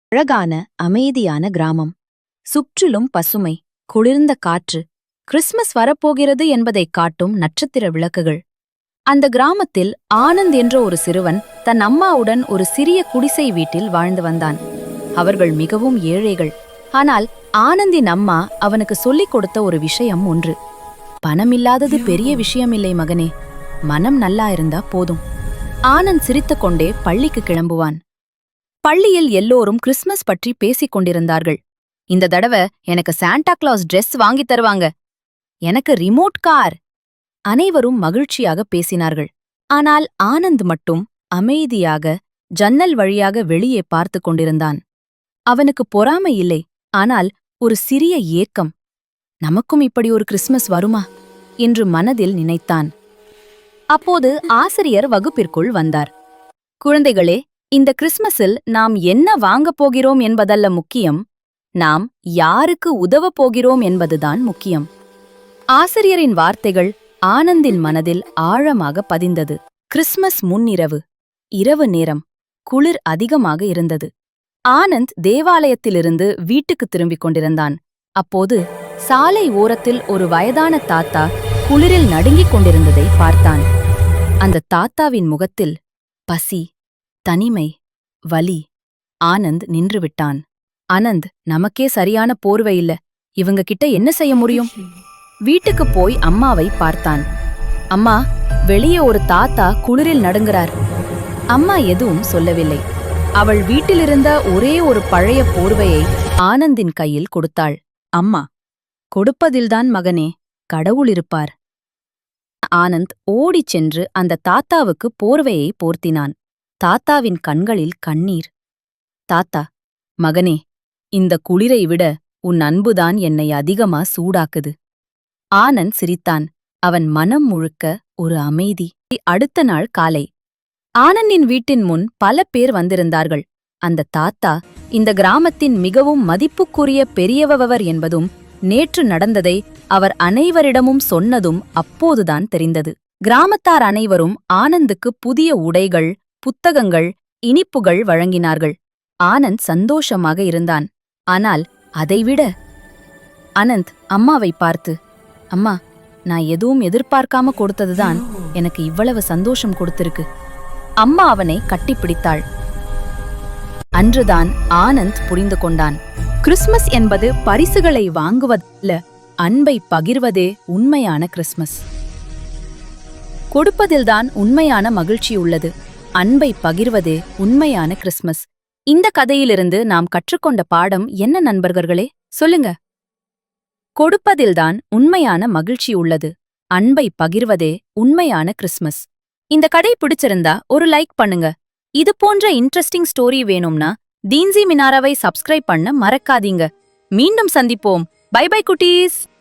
அழகான அமைதியான கிராமம். சுற்றிலும் பசுமை, குளிர்ந்த காற்று, கிறிஸ்மஸ் வரப்போகிறது என்பதைக் காட்டும் நட்சத்திர விளக்குகள். அந்த கிராமத்தில் ஆனந்த் என்ற ஒரு சிறுவன் தன் அம்மாவுடன் ஒரு சிறிய குடிசை வீட்டில் வாழ்ந்து வந்தான். அவர்கள் மிகவும் ஏழைகள். ஆனால் ஆனந்தின் அம்மா அவனுக்கு சொல்லிக் கொடுத்த ஒரு விஷயம் ஒன்று. பணமில்லாதது பெரிய விஷயமில்லை மகனே, மனம் நல்லா இருந்தா போதும். ஆனந்த் சிரித்துக்கொண்டே பள்ளிக்கு கிளம்புவான். பள்ளியில் எல்லோரும் கிறிஸ்மஸ் பற்றி பேசிக் கொண்டிருந்தார்கள். இந்த தடவை எனக்கு சாண்டா கிளாஸ் ட்ரெஸ் வாங்கித் தருவாங்க, எனக்கு ரிமோட் கார். அனைவரும் மகிழ்ச்சியாக பேசினார்கள். ஆனால் ஆனந்த் மட்டும் அமைதியாக ஜன்னல் வழியாக வெளியே பார்த்து கொண்டிருந்தான். அவனுக்கு பொறாமை இல்லை, ஆனால் ஒரு சிறிய ஏக்கம். நமக்கும் இப்படி ஒரு கிறிஸ்மஸ் வருமா என்று மனதில் நினைத்தான். அப்போது ஆசிரியர் வகுப்பிற்குள் வந்தார். குழந்தைகளே, இந்த கிறிஸ்மஸில் நாம் என்ன வாங்கப் போகிறோம் என்பதல்ல முக்கியம், நாம் யாருக்கு உதவப் போகிறோம் என்பதுதான் முக்கியம். ஆசிரியரின் வார்த்தைகள் ஆனந்தின் மனதில் ஆழமாக பதிந்தது. கிறிஸ்மஸ் முன்னிரவு, இரவு நேரம், குளிர் அதிகமாக இருந்தது. ஆனந்த் தேவாலயத்திலிருந்து வீட்டுக்கு திரும்பிக் கொண்டிருந்தான். அப்போது சாலை ஓரத்தில் ஒரு வயதான தாத்தா குளிரில் நடுங்கிக் கொண்டிருந்ததை பார்த்தான். அந்த தாத்தாவின் முகத்தில் பசி, தனிமை, வலி. ஆனந்த் நின்றுவிட்டான். ஆனந்த், நமக்கே சரியான போர்வை இல்ல, இவங்க கிட்ட என்ன செய்ய முடியும்? வீட்டுக்கு போய் அம்மாவை பார்த்தான். அம்மா, வெளியே ஒரு தாத்தா குளிரில் நடுங்கிறார். அம்மா எதுவும் சொல்லவில்லை. அவள் வீட்டிலிருந்த ஒரே ஒரு பழைய போர்வையை ஆனந்தின் கையில் கொடுத்தாள். அம்மா, கொடுப்பதில்தான் மகனே, கடவுள் இருப்பார். ஆனந்த் ஓடிச் சென்று அந்த தாத்தாவுக்கு போர்வையை போர்த்தினான். தாத்தாவின் கண்களில் கண்ணீர். தாத்தா, மகனே, இந்த குளிரை விட உன் அன்புதான் என்னை அதிகமா சூடாக்குது. ஆனந்த் சிரித்தான். அவன் மனம் முழுக்க ஒரு அமைதி. அடுத்த நாள் காலை ஆனந்தின் வீட்டின் முன் பல பேர் வந்திருந்தார்கள். அந்த தாத்தா இந்த கிராமத்தின் மிகவும் மதிப்புக்குரிய பெரியவர் என்பதும் நேற்று நடந்ததை அவர் அனைவரிடமும் சொன்னதும் அப்போதுதான் தெரிந்தது. கிராமத்தார் அனைவரும் ஆனந்துக்கு புதிய உடைகள், புத்தகங்கள், இனிப்புகள் வழங்கினார்கள். ஆனந்த் சந்தோஷமாக இருந்தான். ஆனால் அதைவிட ஆனந்த் அம்மாவை பார்த்து, அம்மா, நான் எதுவும் எதிர்பார்க்காம கொடுத்ததுதான் எனக்கு இவ்வளவு சந்தோஷம் கொடுத்திருக்கு. அம்மா அவனை கட்டிப்பிடித்தாள். அன்றுதான் ஆனந்த் புரிந்து கொண்டான். கிறிஸ்மஸ் என்பது பரிசுகளை வாங்குவதல்ல, அன்பை பகிர்வதே உண்மையான கிறிஸ்மஸ். கொடுப்பதில்தான் உண்மையான மகிழ்ச்சி உள்ளது, அன்பை பகிர்வதே உண்மையான கிறிஸ்மஸ். இந்த கதையிலிருந்து நாம் கற்றுக்கொண்ட பாடம் என்ன நண்பர்களே, சொல்லுங்க. கொடுப்பதில்தான் உண்மையான மகிழ்ச்சி உள்ளது, அன்பை பகிர்வதே உண்மையான கிறிஸ்மஸ். இந்த கதை பிடிச்சிருந்தா ஒரு லைக் பண்ணுங்க. இது போன்ற இன்ட்ரெஸ்டிங் ஸ்டோரி வேணும்னா டீன்ஸி மினாராவை சப்ஸ்கிரைப் பண்ண மறக்காதீங்க. மீண்டும் சந்திப்போம். பை பை குட்டீஸ்.